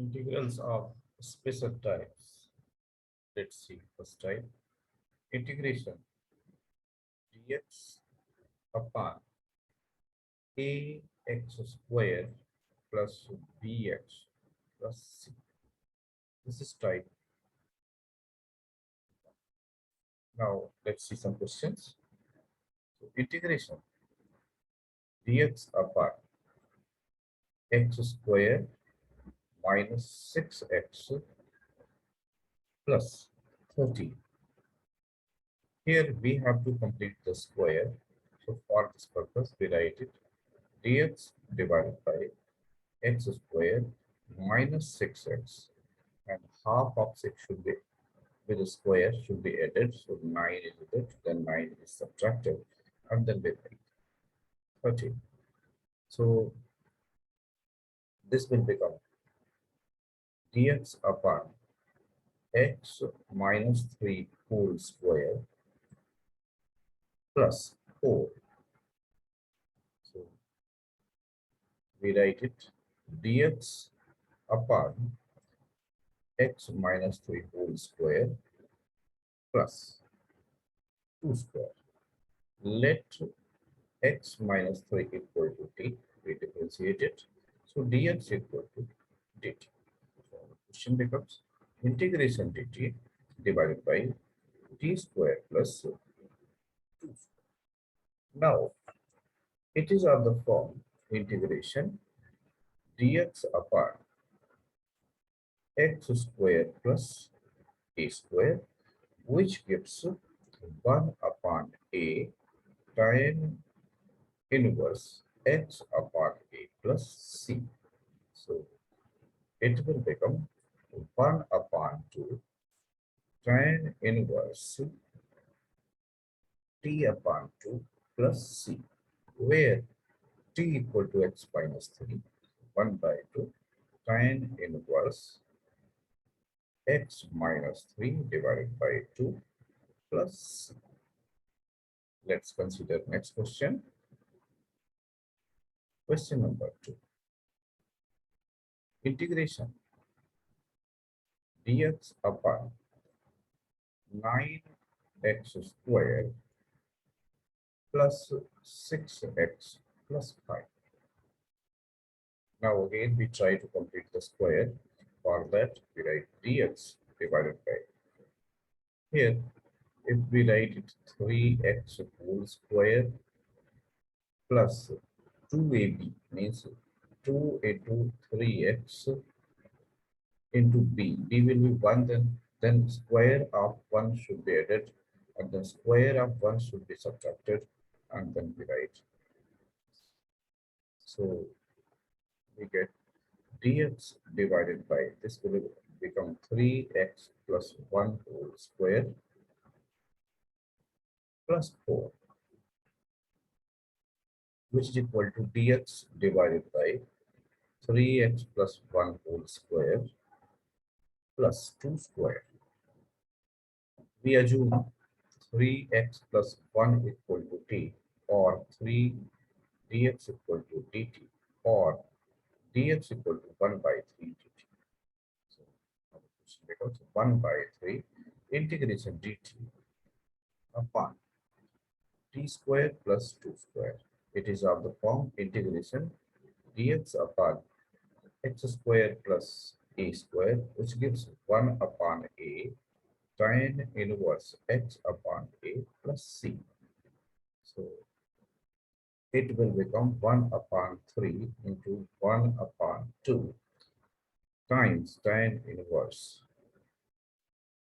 Integrals of special types. Let's see first type. Integration dx upon ax square plus bx plus c. This is type. Now let's see some questions. So integration dx upon x square minus 6x plus 30. Here we have to complete the square. So for this purpose, we write it dx divided by x square minus 6x, and half of 6 should be with the square should be added. So 9 is added, then 9 is subtracted, and then we write 30. So this will become dx upon x minus 3 whole square plus 4. So we write it dx upon x minus 3 whole square plus 2 square. Let x minus 3 equal to t. We differentiate it. So dx equal to dt. So the question becomes integration dt divided by t square plus 2 square. Now it is on the form integration dx upon x square plus a square, which gives 1 upon a tan inverse x upon a plus c. So it will become 1 upon 2 tan inverse t upon 2 plus c, where t equal to x minus 3, 1 by 2 tan inverse x minus 3 divided by 2 plus c. Let's consider next question. Question number 2. Integration dx upon 9x squared plus 6x plus 5. Now again we try to complete the square. For that we write dx divided by, here if we write it 3x whole square plus 2ab, means 2 into 3x into b. b will be 1, then square of 1 should be added, and the square of 1 should be subtracted, and then we write. So we get dx divided by, this will become 3x plus 1 whole square plus 4, which is equal to dx divided by 3x plus 1 whole square plus 2 square. We assume 3x plus 1 equal to t, or 3 dx equal to dt, or dx equal to 1 by 3 dt. So our question becomes 1 by 3 integration dt upon t square plus 2 square. It is of the form integration dx upon x square plus a square, which gives 1 upon a tan inverse x upon a plus c. So it will become 1 upon 3 into 1 upon 2 times tan inverse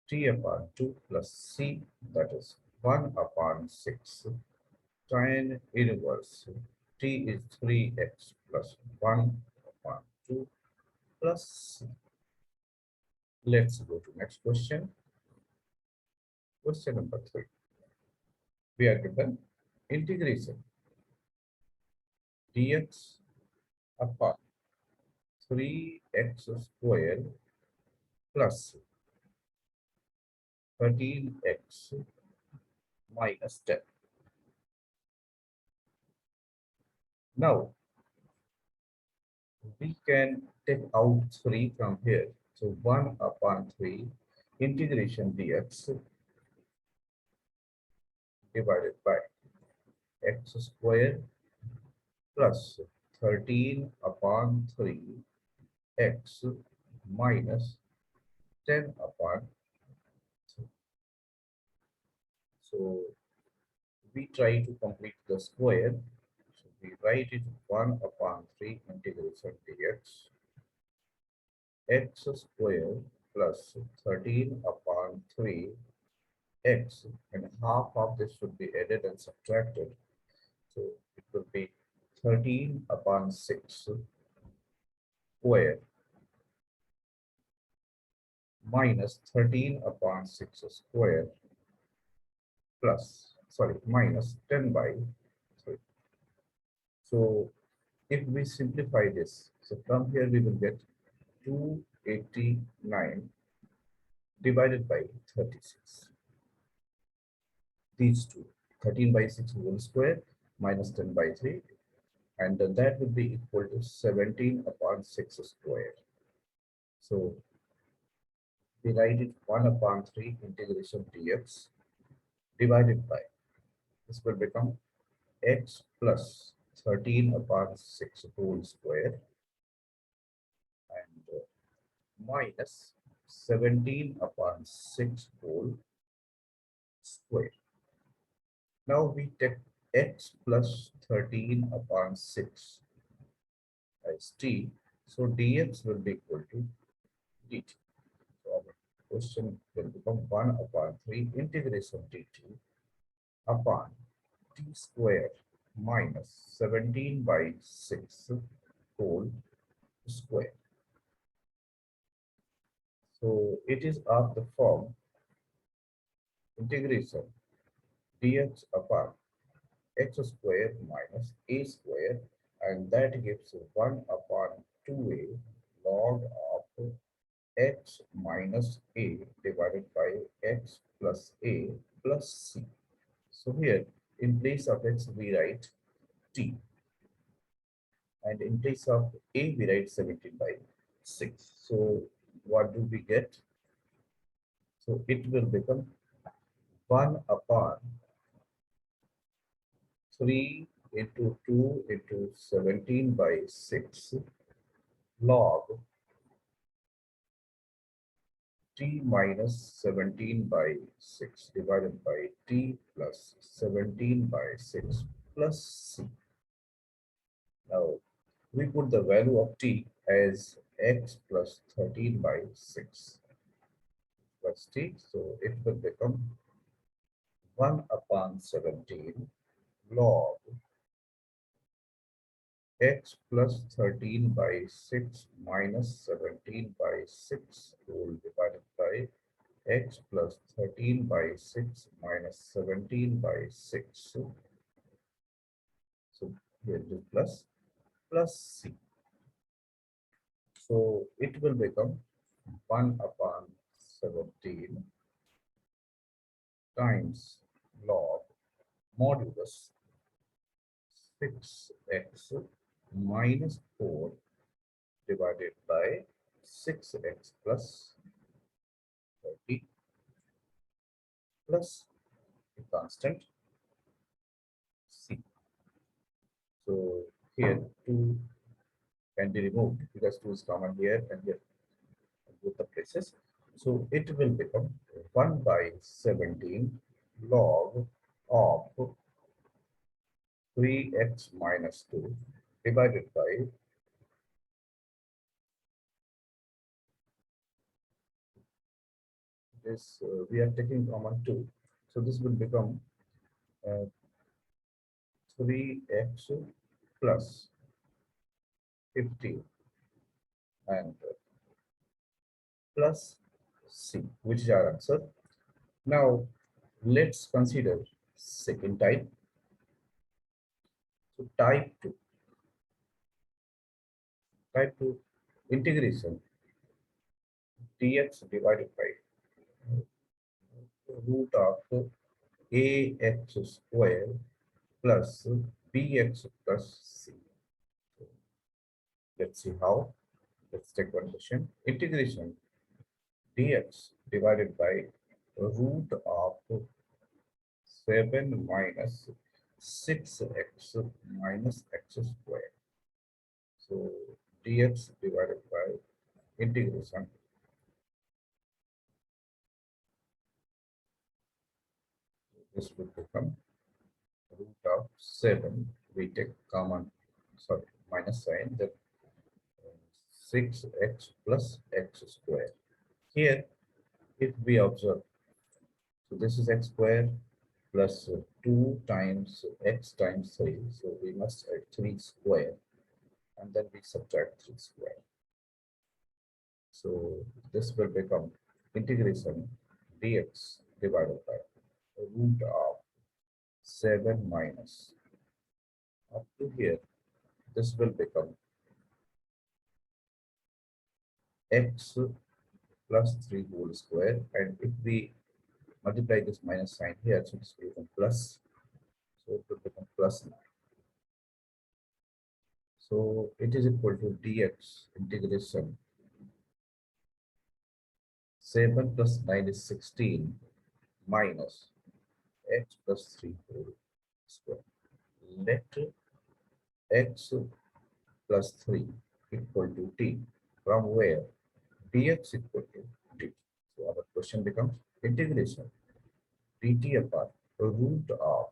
t upon 2 plus c, that is 1 upon 6 tan inverse t is 3x plus 1 upon 2 plus c. Let's go to next question. Question number 3. We are given integration dx upon 3x square plus 13x minus 10. Now We can take out 3 from here. So 1 upon 3 integration dx divided by x square plus 13 upon 3 x minus 10 upon 3. So we try to complete the square. So we write it 1 upon 3 integration dx x square plus 13 upon 3 x, and half of this should be added and subtracted. So it will be 13 upon 6 square minus 13 upon 6 square plus, sorry, minus 10 by 3. So if we simplify this, so from here we will get 289 divided by 36. These two, 13 by 6 whole square minus 10 by 3, and then that would be equal to 17 upon 6 square. So we write it 1 upon 3 integration dx divided by, this will become x plus 13 upon 6 whole square and minus 17 upon 6 whole square. Now we take x plus 13 upon 6 as t. So dx will be equal to dt. So our question will become 1 upon 3 integration dt upon t square minus 17 by 6 whole square. So it is of the form integration dx upon x square minus a square, and that gives 1 upon 2a log of x minus a divided by x plus a plus c. So here in place of x we write t, and in place of a we write 17 by 6. So what do we get? So it will become 1 upon 3 into 2 into 17 by 6 log t minus 17 by 6 divided by t plus 17 by 6 plus c. Now we put the value of t as x plus 13 by 6 plus t. So it will become 1 upon 17 log x plus 13 by 6 minus 17 by 6 whole divided by x plus 13 by 6 minus 17 by 6. So here it is plus c. So it will become 1 upon 17 times log modulus 6x minus 4 divided by 6x plus 30 plus a constant c. So here 2 can be removed because 2 is common here and here both the places. So it will become 1 by 17 log of 3x minus 2 divided by this, we are taking common 2. So this will become 3x plus 50 and plus c, which is our answer. Now let's consider second type. So type 2 integration dx divided by root of ax square plus bx plus c. Let's see how. Let's take one question. Integration dx divided by root of 7 minus 6x minus x squared. So dx divided by integration. This will become root of 7. We take common, sorry, minus sign, that 6x plus x squared. Here, if we observe, so this is x squared plus 2 times x times 3. So we must add 3 square, and then we subtract 3 square. So this will become integration dx divided by root of 7 minus up to here. This will become x plus 3 whole square, and if we multiply this minus sign here, so this will become plus, so it will become plus 9. So it is equal to dx integration 7 plus 9 is 16 minus x plus 3 whole square. Let x plus 3 equal to t, from where dx equal to t. So our question becomes integration dt upon root of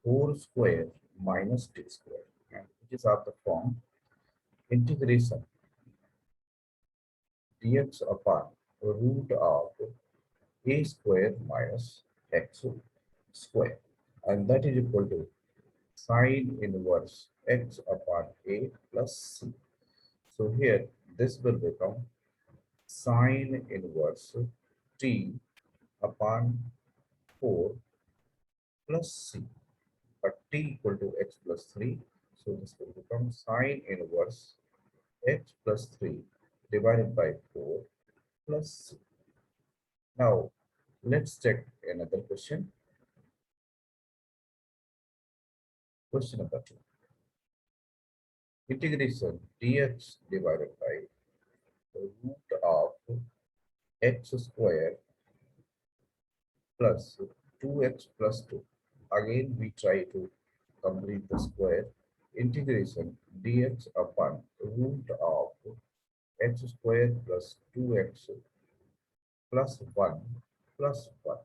4 square minus t square, and which is of the form integration dx upon root of a square minus x square, and that is equal to sine inverse x upon a plus c. So here this will become sine inverse t upon 4 plus c, but t equal to x plus 3. So this will become sine inverse x plus 3 divided by 4 plus c. Now let's check another question. Question number 2. Integration dx divided by the root of x square plus 2x plus 2. Again, we try to complete the square. Integration dx upon root of x square plus 2x plus 1 plus 1.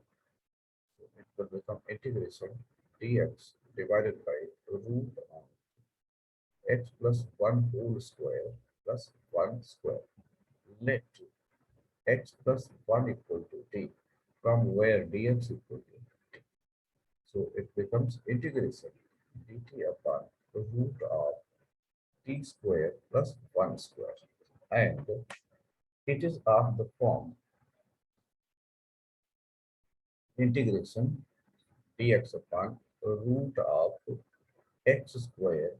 So it will become integration dx divided by root of x plus 1 whole square plus 1 square. Let x plus 1 equal to t, from where dx equal to t. So it becomes integration dt upon the root of t square plus 1 square. And it is of the form integration dx upon the root of x square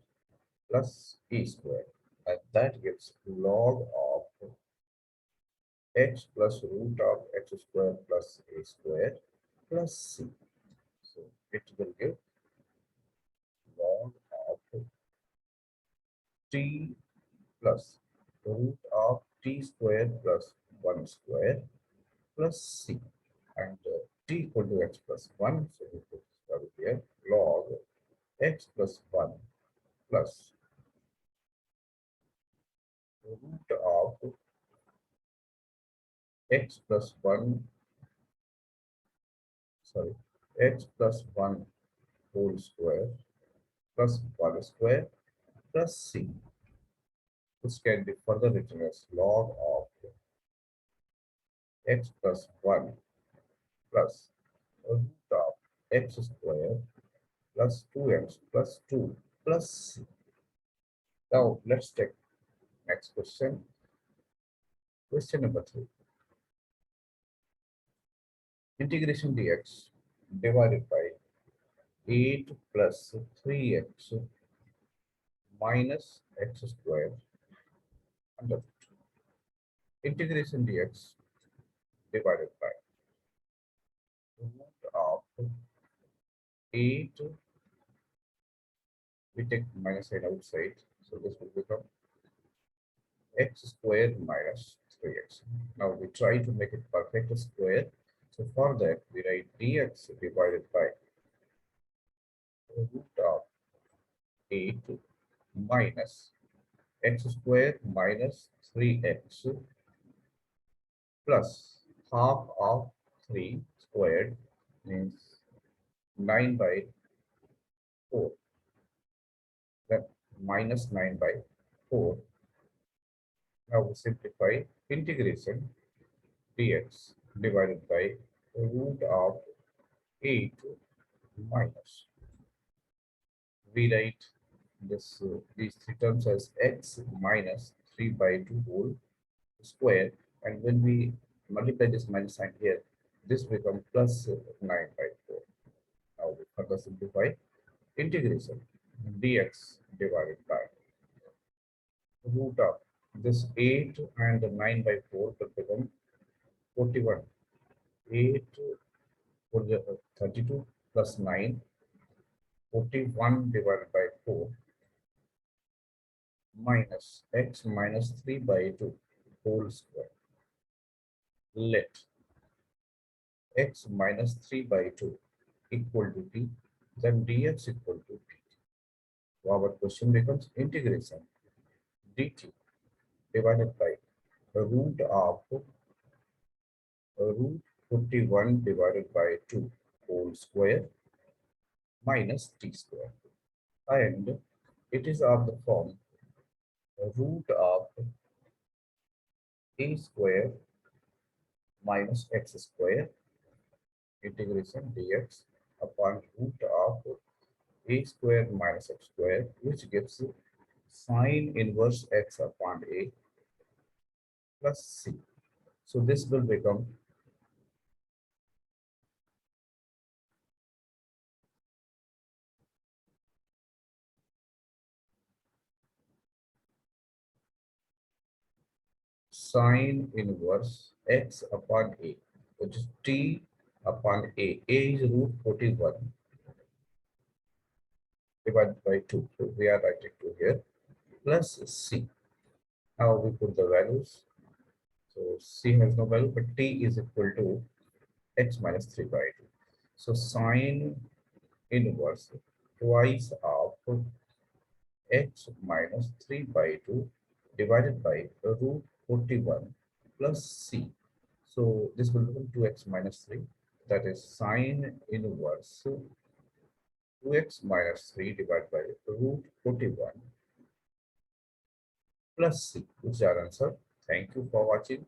plus e square. And that gives log of x plus root of x square plus a square plus c. So it will give log of t plus root of t square plus 1 square plus c, and t equal to x plus 1. So we put this value here, log x plus 1 plus root of x plus 1, sorry, x plus 1 whole square plus 1 square plus c. This can be further written as log of x plus 1 plus root of x square plus 2x plus 2 plus c. Now let's take next question. Question number 3. Integration dx divided by 8 plus 3x minus x square under root. Integration dx divided by root of 8, we take minus sign outside, So this will become x squared minus 3x. Now we try to make it perfect square. So for that, we write dx divided by root of 8 minus x squared minus 3x plus half of 3 squared means 9 by 4. Then minus 9 by 4. Now we simplify integration dx divided by root of 8 minus. We write these three terms as x minus 3 by 2 whole square, and when we multiply this minus sign here, this becomes plus 9 by 4. Now we further simplify integration dx divided by root of this 8 and 9 by 4 will become 41. 8 for the 32 plus 9, 41 divided by 4 minus x minus 3 by 2 whole square. Let x minus 3 by 2 equal to t, then dx equal to t. So our question becomes integration dt divided by the root of root 41 divided by 2 whole square minus t square. And it is of the form root of a square minus x square integration dx upon root of a square minus x square, which gives sine inverse x upon a plus c. So this will become sine inverse x upon a, which is t upon a. A is root 41 divided by 2. So we are writing 2 here plus c. Now we put the values. So c has no value, but t is equal to x minus 3 by 2. So sine inverse twice of x minus 3 by 2 divided by root 41 plus c. So this will become 2x minus 3. That is sine inverse 2x minus 3 divided by root 41 plus c, which is our answer. Thank you for watching.